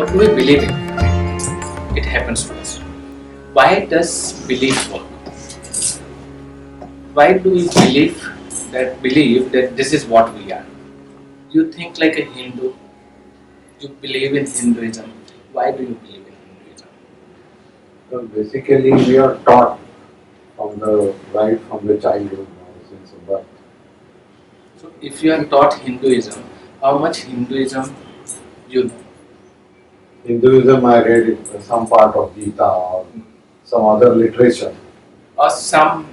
What do we believe in? It happens to us. Why does belief work? Why do we believe that this is what we are? You think like a Hindu. You believe in Hinduism. Why do you believe in Hinduism? So basically, we are taught from the childhood since birth. So if you are taught Hinduism, how much Hinduism you know? Hinduism, I read some part of Gita or some other literature. Or some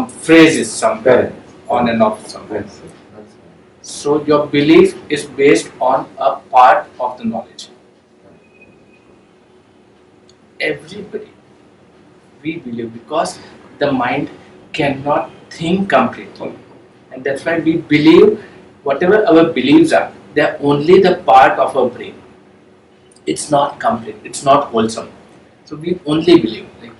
phrases somewhere Correct. on and off somewhere. That's So your belief is based on a part of the knowledge. Everybody, we believe because the mind cannot think completely, and that's why we believe whatever our beliefs are. They are only the part of our brain. It's not complete. It's not wholesome. So we only believe. Like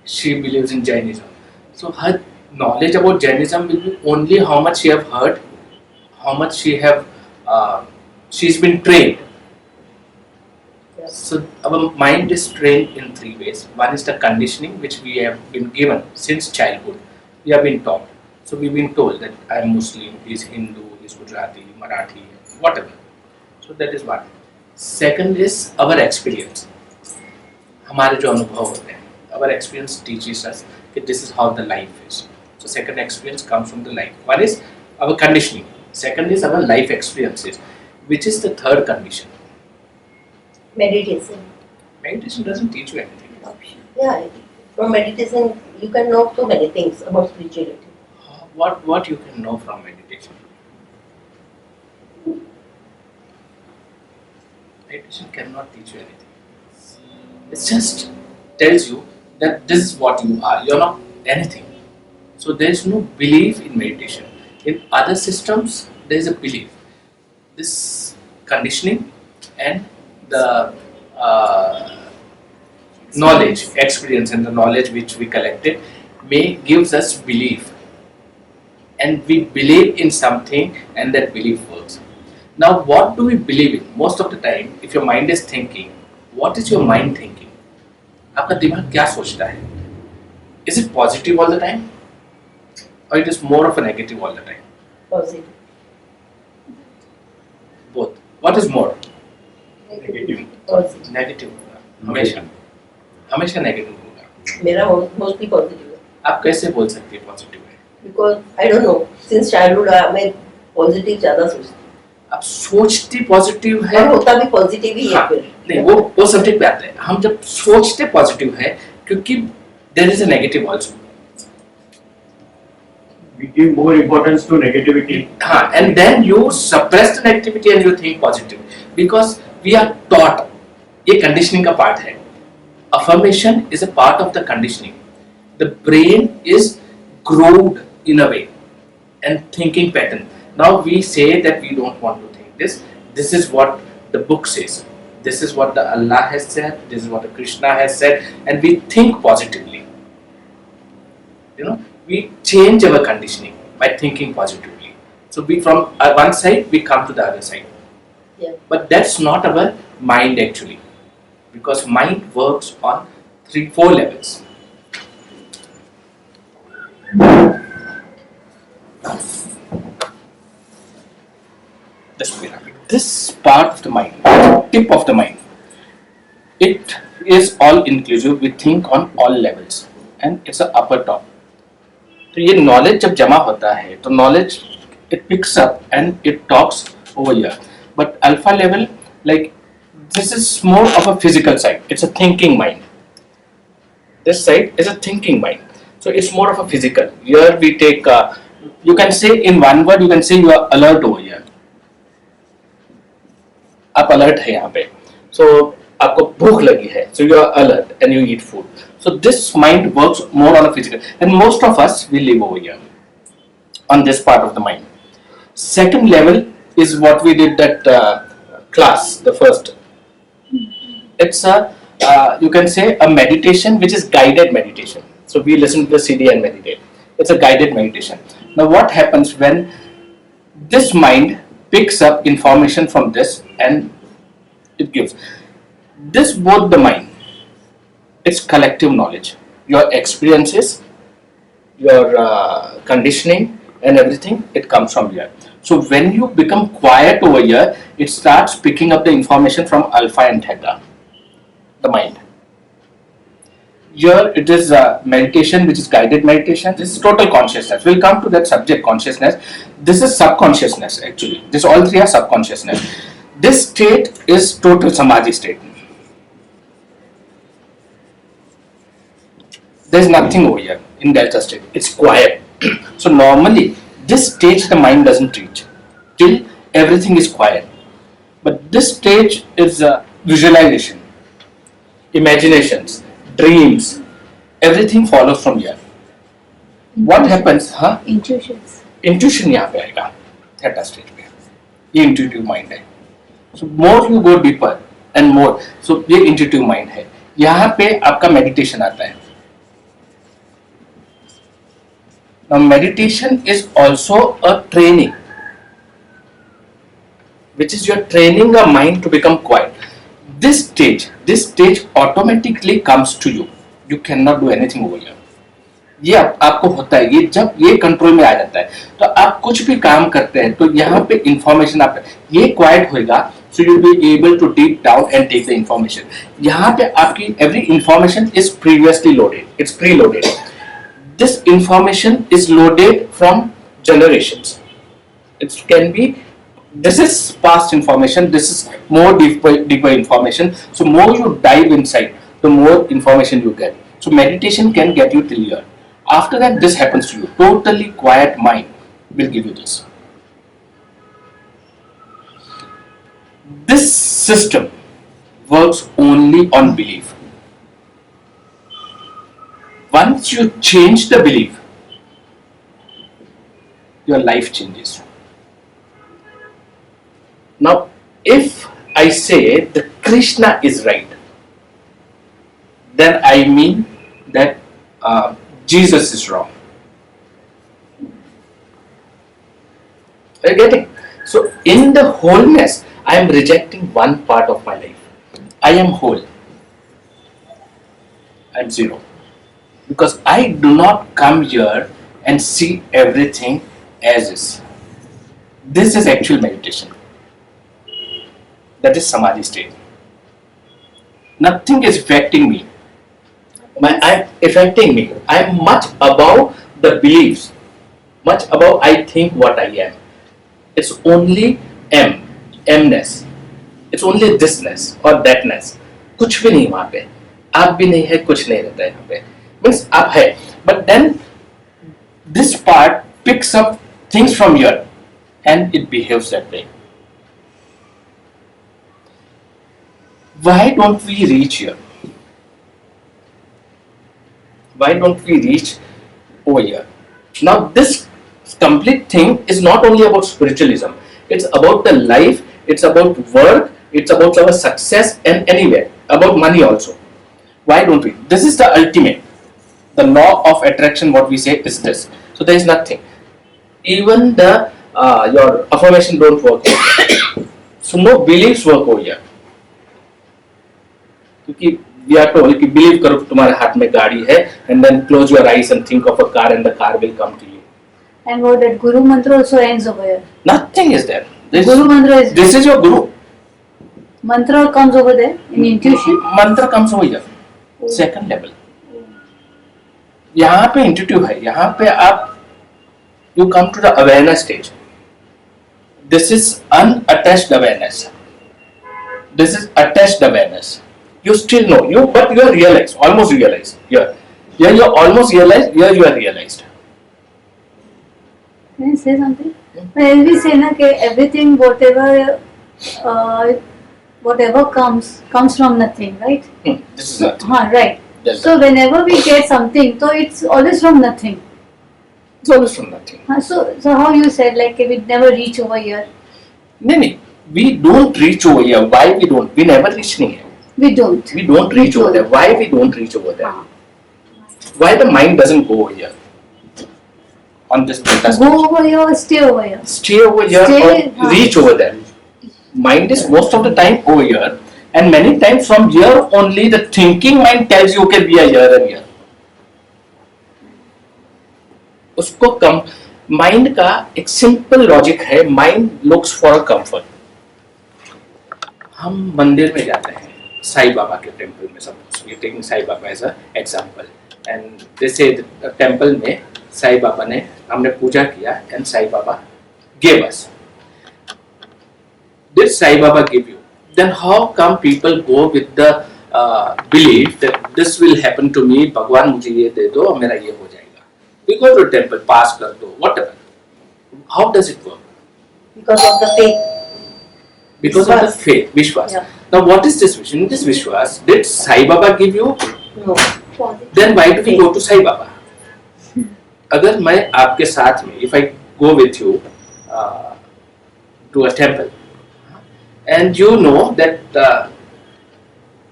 she believes in Jainism. So her knowledge about Jainism will be only how much she have heard, how much she's been trained. So our mind is trained in three ways. One is the conditioning which we have been given since childhood. We have been taught. So we've been told that I'm Muslim, he's Hindu, he's Gujarati, Marathi, whatever. So that is one. Second is our experience. हमारे जो अनुभव होते हैं. Our experience teaches us that this is how the life is. So second experience comes from the life. One is our conditioning. Second is our life experiences, which is the third condition. Meditation. Meditation doesn't teach you anything. Yeah, from meditation you can know so many things about spirituality. What you can know from meditation? Meditation cannot teach you anything. It just tells you that this is what you are. You're not anything. So there is no belief in meditation. In other systems, there is a belief. This conditioning and the knowledge, experience, and the knowledge which we collected gives us belief, and we believe in something, and that belief works. Now, what do we believe in? Most of the time, if your mind is thinking, what is your mind thinking? आपका दिमाग क्या सोचता है? Is it positive all the time, or it is more of a negative all the time? Positive. Both. What is more? Negative. Positive. Negative होगा हमेशा. हमेशा negative होगा. मेरा mostly positive है. आप कैसे बोल सकते हैं positive है? Because I don't know, since childhood मैं positive ज़्यादा सोचती हूँ. आप सोचते पॉजिटिव है और होता भी positive ही है हाँ, फिर. नहीं वो सब्जेक्ट पे आता है. हम जब सोचते पॉजिटिव है क्योंकि there is a negative also. We give more importance to negativity. हाँ, and then you suppress the negativity and you think positive because we are taught. ये conditioning का part है. Affirmation is a part of the conditioning. The brain is groomed in a way and thinking pattern. Now we say that we don't want to think this. This is what the book says. This is what the Allah has said. This is what the Krishna has said, and we think positively. You know, we change our conditioning by thinking positively. So we from one side we come to the other side. Yeah. But that's not our mind actually, because mind works on 3-4 levels. Just be rapid. This part of the mind, tip of the mind, it is all inclusive. We think on all levels, and it's a upper top. तो ये knowledge जब जमा होता है तो knowledge it picks up and it talks over here. But alpha level, like this is more of a physical side. It's a thinking mind. This side is a thinking mind. So it's more of a physical. Here we take. You can say in one word. You can say you are alert over here. आप alert है यहाँ पे. So आपको भूख लगी है. So you are alert and you eat food. So this mind works more on a physical, and most of us we live over here on this part of the mind. Second level is what we did that class, the first. It's a you can say a meditation which is guided meditation. So we listen to the CD and meditate. It's a guided meditation. Now what happens when this mind picks up information from this and it gives. This both the mind, it's collective knowledge, your experiences, your conditioning and everything, it comes from here. So when you become quiet over here, it starts picking up the information from alpha and theta, the mind. Here it is meditation, which is guided meditation. This is total consciousness. We'll come to that subject, consciousness. This is subconsciousness actually. This all three are subconsciousness. This state is total samadhi state. There's nothing over here in delta state. It's quiet. So normally this stage the mind doesn't reach till everything is quiet. But this stage is visualization, imaginations, dreams, everything follows from here. What happens? Intuitions. Intuition यहाँ पे आएगा theta stage पे, ये intuitive mind है. So more you go deeper and more, so ये intuitive mind है. यहाँ पे आपका मेडिटेशन आता है. Now meditation is also a training, which is you're training a mind to become quiet. This stage automatically comes to you. You cannot do anything over here. ये आपको होता है. ये जब ये कंट्रोल में आ जाता है तो आप कुछ भी काम करते हैं तो यहाँ पे इंफॉर्मेशन आप ये क्वाइट होएगा. So you'll be able to deep down and take the information. यहाँ पे आपकी every information is previously loaded. It's preloaded. This information is loaded from generations. It can be, this is past information, this is more deeper information. So more you dive inside, the more information you get. So meditation can get you till here. After that, this happens to you. Totally quiet mind will give you this. This system works only on belief. Once you change the belief, your life changes. Now, if I say that Krishna is right, then I mean that Jesus is wrong. Are you getting? So, in the wholeness, I am rejecting one part of my life. I am whole. I am zero. Because I do not come here and see everything as is. This is actual meditation. That is samadhi state. Nothing is affecting me. I'm affecting me. I am much above the beliefs, much above I think what I am. It's only M-ness. It's only thisness or thatness. कुछ भी नहीं वहाँ पे. आप भी नहीं है, कुछ नहीं रहता है यहाँ पे. Means आप है. But then this part picks up things from here and it behaves that way. Why don't we reach here? Why don't we reach over here? Now this complete thing is not only about spiritualism. It's about the life, it's about work, it's about our success and anywhere. About money also. Why don't we? This is the ultimate. The law of attraction, what we say is this. So there is nothing. Even the your affirmation don't work. So no beliefs work over here. क्योंकि we are told कि believe करो तुम्हारे हाथ में गाड़ी है and then close your eyes and think of a car and the car will come to you. And what that Guru mantra also ends over here. Nothing is there. Guru mantra is. This is your guru. Mantra comes over there in intuition. Mantra comes over here. Second level. यहाँ पे intuitive है. यहाँ पे आप you come to the awareness stage. This is unattached awareness. This is attached awareness. You still know you, but you are realized, almost realized. Here you are almost realized. Here you are realized. Can I say something? Well, we say na कि everything whatever comes from nothing, right? This is nothing. Right. That's So whenever we get something, so it's always from nothing. it's always from nothing. So how you said like we never reach over here. No, we don't reach over here. Why we don't? We never reach here. We don't. We don't reach over there. Why we don't reach over there? Why the mind doesn't go over here? On this data stage. Go over here or stay over here. Stay over here Stay, or reach over there. Mind is most of the time over here. And many times from here only the thinking mind tells you, okay, we are here and here. उसको कम mind का एक simple logic है, mind looks for a comfort. हम मंदिर में जाते हैं, साईं बाबा के टेम्पल में, suppose we taking Sai Baba as a example, and जैसे टेम्पल में साईं बाबा ने, हमने पूजा किया and Sai Baba gave us. Did Sai Baba give you? Then how come people go with the belief that this will happen to me, भगवान मुझे ये दे दो, मेरा ये हो जाएगा. We go to temple, pass कर दो, whatever. How does it work? Because of the faith. Because of the faith, Vishwas. Yeah. Now what is this vision? This Vishwas, did Sai Baba give you? No. Then why do we go to Sai Baba? अगर मैं आपके साथ में, if I go with you to a temple, and you know that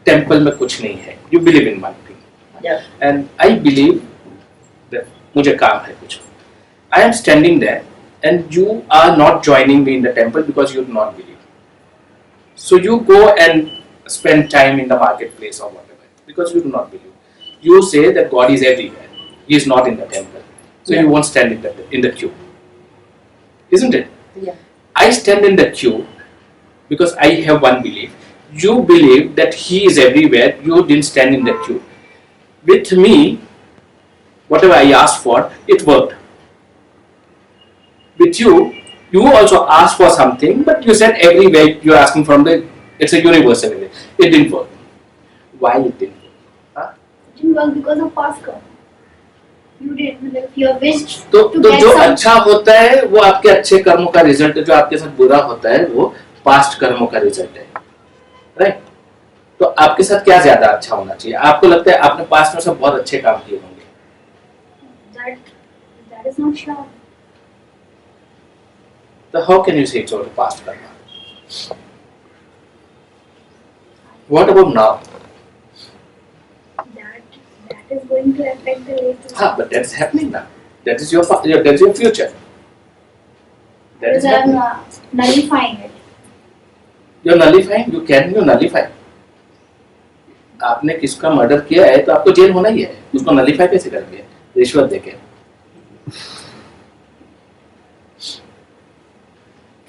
temple में कुछ नहीं है, you believe in one thing, Yeah. and I believe that मुझे काम है कुछ. I am standing there, and you are not joining me in the temple because you do not believe. So you go and spend time in the marketplace or whatever because you do not believe. You say that God is everywhere. He is not in the temple, so Yeah. you won't stand in the queue, isn't it? Yeah. I stand in the queue because I have one belief. You believe that He is everywhere. You didn't stand in the queue. With me, whatever I asked for, it worked. With you, you also asked for something, but you said everywhere you are asking from the, it's a universal way. It didn't work. Why it didn't work? Huh? It didn't work because of past karma. You did, like your wish तो to तो get जो some. अच्छा होता है वो आपके अच्छे कर्मों का रिजल्ट है, जो आपके साथ बुरा होता है वो पास्ट कर्मों का रिजल्ट है, राइट? तो आपके साथ क्या ज्यादा अच्छा होना चाहिए? आपको लगता है आपने पास्ट में सब बहुत अच्छे काम किए होंगे, That is not sure. तो हाउ कैन यू से it's over past Karma? What about now? That is going to affect the later. हाँ, but that's happening now. That is your future. That is Because I am happening. nullifying it. You're nullifying. You can nullify. आपने किसका murder किया है तो आपको jail होना ही है. उसको नलीफाई कैसे करेंगे? रिश्वत देके.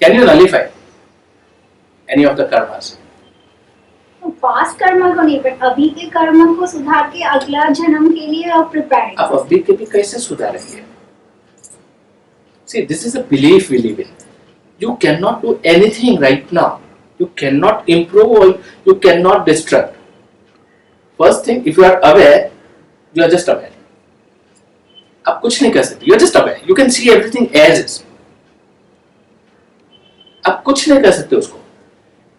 Can you nullify any of the karmas? Past कर्म को नहीं, बट अभी के कर्म को सुधार के अगला जन्म के लिए आप प्रिपेयर. आप अभी के भी कैसे सुधारेंगे? See, this is a belief we live in. You cannot do anything right now. You cannot improve or you cannot destruct. First thing, if you are aware, you are just aware. आप कुछ नहीं कर सकते. You are just aware. You can see everything as is. आप कुछ नहीं कर सकते उसको.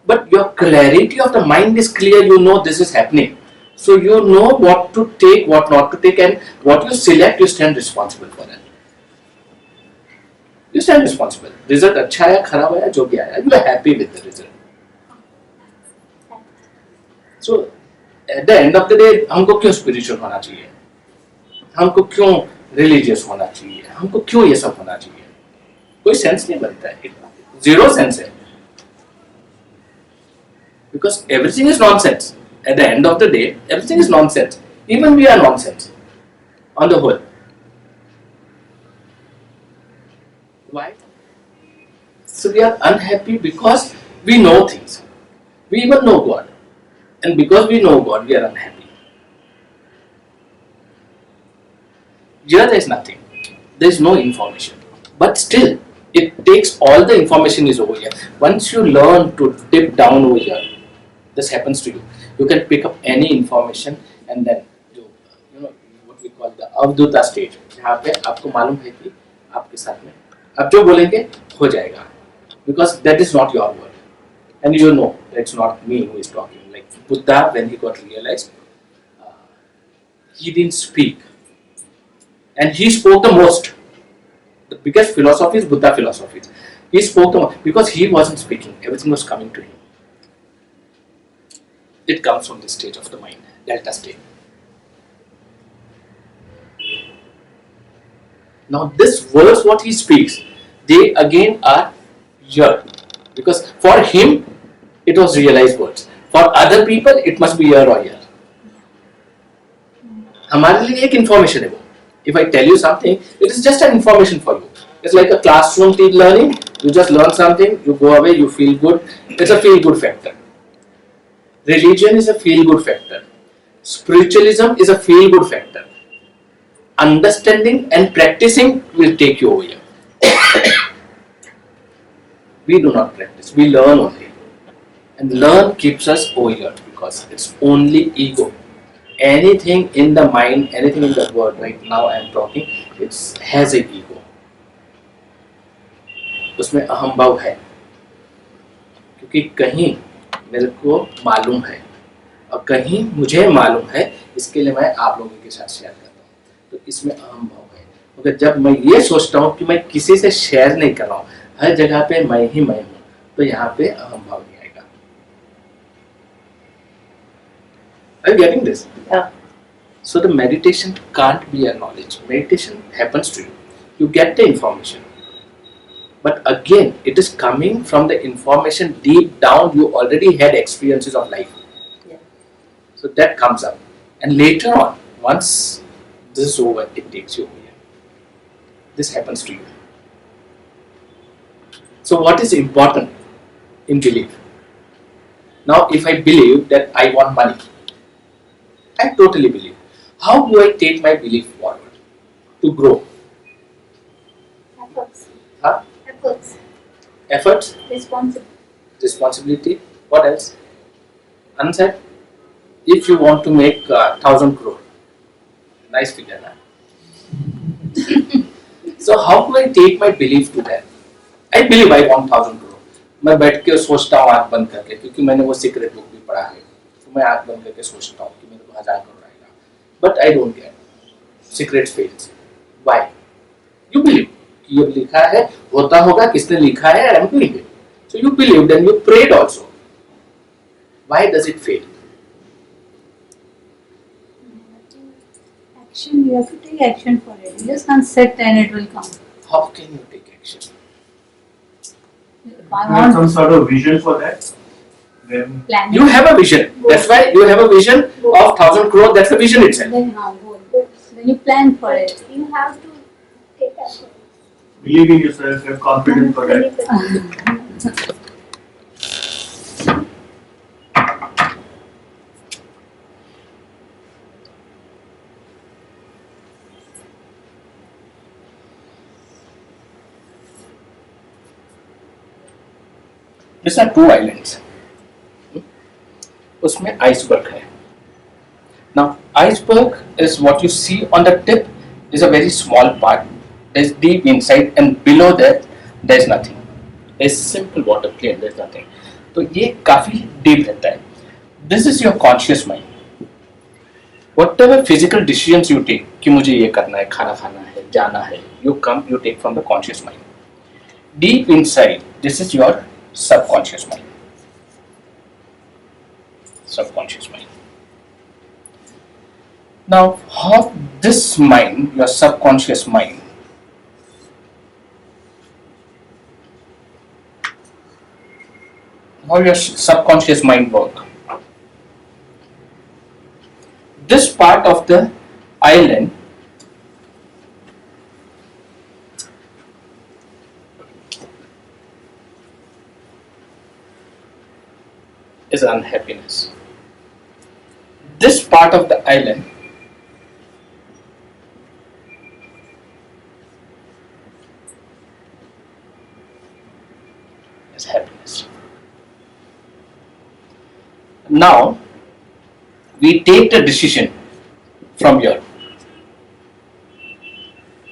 But your clarity of the mind is clear. You know this is happening. So you know what to take, what not to take, and what you select, you stand responsible for it. You stand responsible. Result अच्छा आया, खराब आया, जो भी आया, you are happy with the result. So at the end of the day, हमको क्यों spiritual होना चाहिए? हमको क्यों religious होना चाहिए? हमको क्यों ये सब होना चाहिए? कोई sense नहीं बनता है. Zero sense है. Because everything is nonsense. At the end of the day, everything is nonsense. Even we are nonsense on the whole. Why? So we are unhappy because we know things. We even know God. And because we know God, we are unhappy. Here there is nothing. There is no information. But still, it takes all the information is over here. Once you learn to dip down over here, this happens to you. You can pick up any information and then do, you know, what we call the अवधूता stage. जहाँ पे आपको मालूम है कि आपके साथ में आप जो बोलेंगे हो जाएगा. Because that is not your word. And you know that's not me who is talking. Like Buddha, when he got realized, he didn't speak. And he spoke the most. The biggest philosophy is Buddha philosophy. He spoke the most because he wasn't speaking. Everything was coming to him. It comes from this stage of the mind, delta state. Now this words what he speaks, they again are here. Because for him, it was realized words. For other people it must be year or year. हमारे लिए एक information है वो. If I tell you something, it is just an information for you. It's like a classroom learning. You just learn something, you go away, you feel good. It's a feel good factor. Religion is a feel good factor. Spiritualism is a feel good factor. Understanding and practicing will take you over here. We do not practice, we learn only. And learn keeps us over here because it's only ego. Anything in the mind, anything in the world, right now I am talking, it has an ego. उसमें अहम भाव है क्योंकि कहीं मेरे को मालूम है और कहीं मुझे मालूम है, इसके लिए मैं आप लोगों के साथ शेयर करता हूँ. तो इसमें अहम भाव है. मगर जब मैं ये सोचता हूँ कि मैं किसी से शेयर नहीं कर रहा हूँ, हर जगह पे मैं ही मैं हूँ, तो यहाँ पे अहम भाव नहीं आएगा. Are you getting this? Yeah. So the meditation can't be a knowledge. Meditation happens to you. You get the information. But again, it is coming from the information deep down. You already had experiences of life. Yeah. So that comes up. And later on, once this is over, it takes you over here. This happens to you. So what is important in belief? Now, if I believe that I want money, I totally believe. How do I take my belief forward to grow? Efforts. Huh? Efforts. Efforts, responsibility. What else? Answer. If you want to make 1,000 crore, nice figure, na? So how do I take my belief to that? I believe I want 1,000 crore. मैं बैठ के सोचता हूँ आँख बंद करके, क्योंकि मैंने वो सीक्रेट बुक भी पढ़ा है, तो मैं आँख बंद करके सोचता हूँ कि मेरे को 1,000 करोड़ आएगा. But I don't get. Secret fails. Why? You believe. ये लिखा है, होता होगा, किसने लिखा है, I am believing it. So you believed and you prayed also. Why does it fail? Action, you have to take action for it. You just can't sit and it will come. How can you take action? If I You have some want sort of vision for that? Then planning. You have a vision. That's why you have a vision of 1,000 crore. That's the vision itself. Then how? Then you plan for it. You have to take action. believe in yourself, have confidence for that. These are two islands. उसमें iceberg है. Now iceberg is what you see on the tip is a very small part. There is deep inside and below that there is nothing. There is simple water plane. There is nothing. तो ये काफी deep रहता है. This is your conscious mind. Whatever physical decisions you take कि मुझे ये करना है, खाना खाना है, जाना है, you take from the conscious mind. Deep inside, this is your subconscious mind. Subconscious mind. Now, how this mind, your subconscious mind, how your subconscious mind work? This part of the island is unhappiness. This part of the island is happiness. Now we take the decision from here.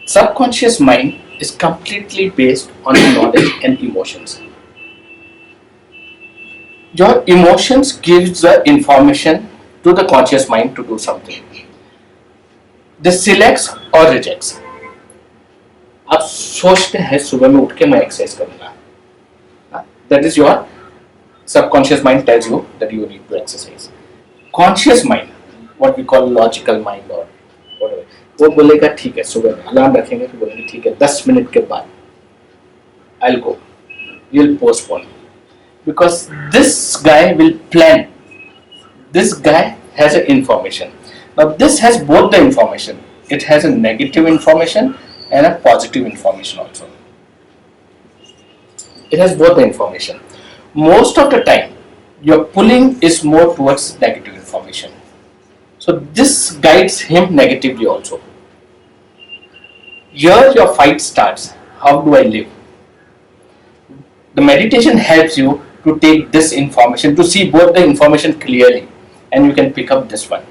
Subconscious mind is completely based on knowledge and emotions. Your emotions gives the information to the conscious mind to do something. This selects or rejects. आप सोचते हैं सुबह में उठ के मैं exercise करूँगा. That is your subconscious mind tells you that you need to exercise. Conscious mind, what we call logical mind or whatever, वो बोलेगा ठीक है सुबह में अलार्म रखेंगे तो बोलेंगे ठीक है 10 मिनट के बाद I'll go. You'll postpone. Because this guy will plan This guy has an information. Now this has both the information. It has a negative information and a positive information also. It has both the information. Most of the time, your pulling is more towards negative information. So this guides him negatively also. Here your fight starts. How do I live? The meditation helps you to take this information, to see both the information clearly, and you can pick up this one.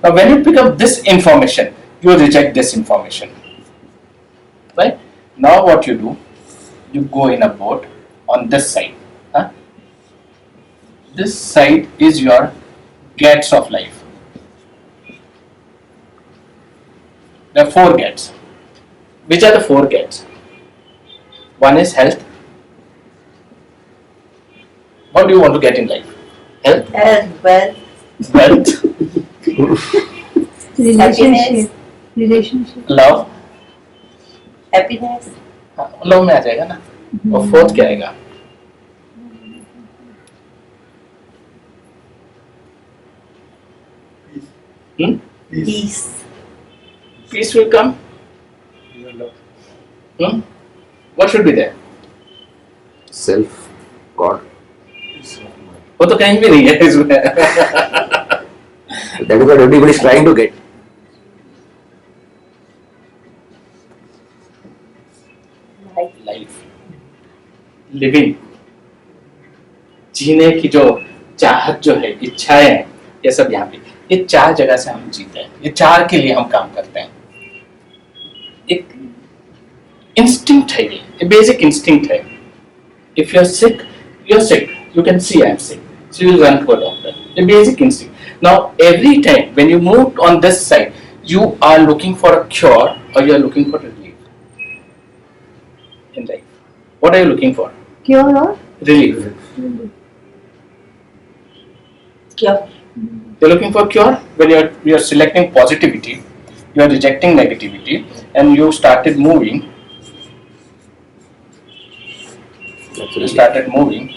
Now when you pick up this information, you reject this information. Right? Now what you do, you go in a boat on this side. Huh? This side is your gates of life. There are 4 gates. Which are the 4 gates? One is health. What do you want to get in life? Health, Wealth, wealth, Relationship. Relationship. love. happiness, love में आ जाएगा ना. और 4th क्या आएगा? Peace. peace. Peace will come. What should be there? Self, God. वो तो कहीं भी नहीं है इसमें. That is what everybody is trying to get. Life, living, जीने की जो चाहत जो है, इच्छाएं हैं, ये सब यहाँ पे, ये 4 जगह से हम जीते हैं. ये 4 के लिए हम काम करते हैं. एक इंस्टिंक्ट है, ये बेसिक इंस्टिंक्ट है. If you are sick, you are sick, you can see I am sick, so you run to a doctor. ये basic instinct. Now every time when you move on this side, you are looking for a cure or you are looking for relief in life. What are you looking for? Cure or? Relief. Cure. You're looking for cure when you're selecting positivity, you are rejecting negativity, and you started moving. You started moving.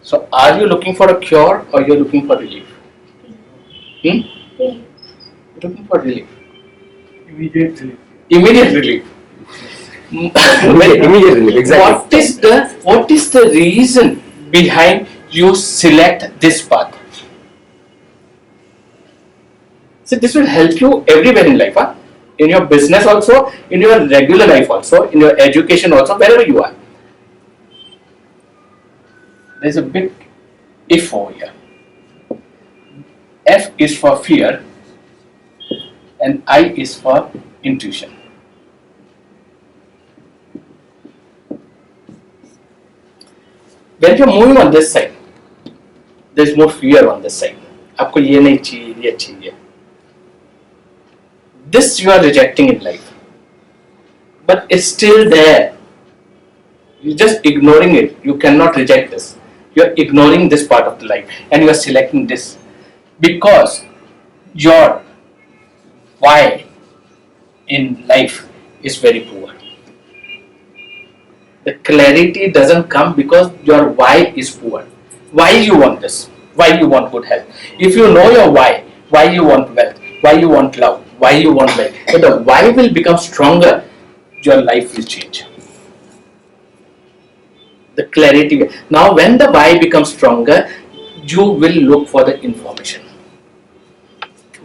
So, are you looking for a cure or you're looking for relief? You're looking for relief. Immediate relief. Immediate relief. Immediate relief, exactly. What is the reason behind you select this path? So this will help you everywhere in life, huh? In your business also, in your regular life also, in your education also, wherever you are. There's a big if over here. F is for fear and I is for intuition. When you're moving on this side, there's more fear on this side. आपको ये नहीं चाहिए, ये चाहिए. This you are rejecting in life, but it's still there. You're just ignoring it. You cannot reject this. You're ignoring this part of the life, and you are selecting this because your why in life is very poor. The clarity doesn't come because your why is poor. Why you want this? Why you want good health? If you know your why you want wealth, why you want love, why you want life, if the why will become stronger, your life will change. The clarity. Now when the why becomes stronger, you will look for the information.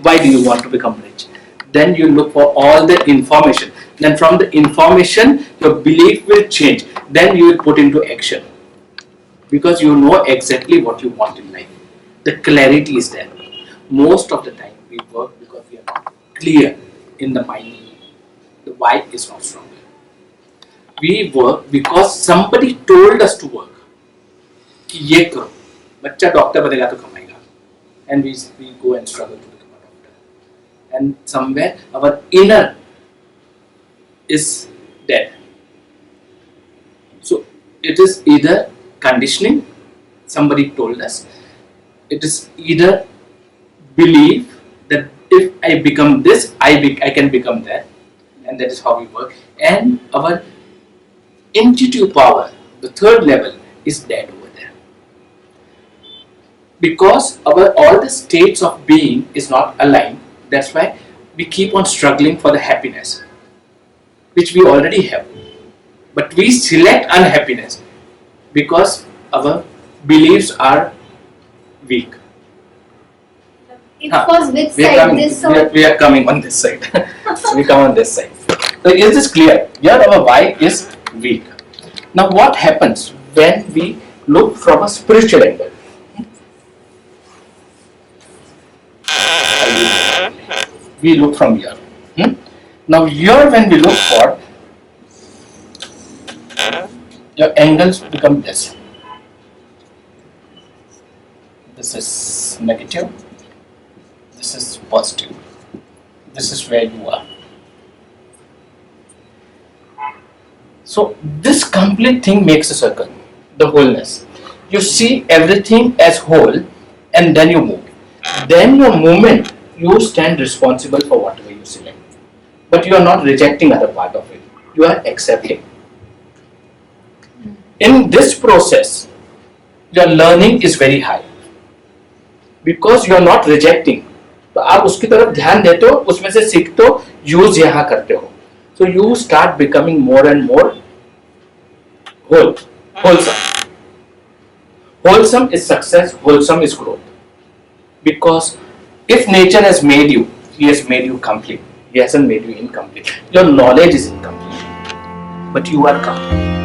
Why do you want to become rich? Then you look for all the information. Then from the information, your belief will change. Then you will put into action. Because you know exactly what you want in life. The clarity is there. Most of the time we work because we are not clear in the mind. The why is not strong. We work because somebody told us to work. कि ये करो, बच्चा doctor बनेगा तो कमाएगा, and we go and struggle to become a doctor. And somewhere our inner is dead. So it is either conditioning, somebody told us. It is either belief that if I become this, I can become that, and that is how we work. And our intuitive power, the third level, is dead over there. because our all the states of being is not aligned. That's why we keep on struggling for the happiness which we already have, but we select unhappiness because our beliefs are weak. It was which We are side? coming, This we or are, we are coming on this side. We come on this side. So is this clear? Here our why is weak. Now what happens when we look from a spiritual angle? We look from here. Now here when we look for, your angles become this. This is negative. This is positive. This is where you are. So this complete thing makes a circle, the wholeness. You see everything as whole and then you move. Then your movement, you stand responsible for whatever you select. But you are not rejecting other part of it. You are accepting. In this process, your learning is very high. Because you are not rejecting. तो आप उसकी तरफ ध्यान देते हो, उसमें से सीखते हो, यूज यहाँ करते हो. So you start becoming more and more wholesome. Wholesome is success, wholesome is growth. Because if nature has made you, he has made you complete. He hasn't made you incomplete. Your knowledge is incomplete, but you are complete.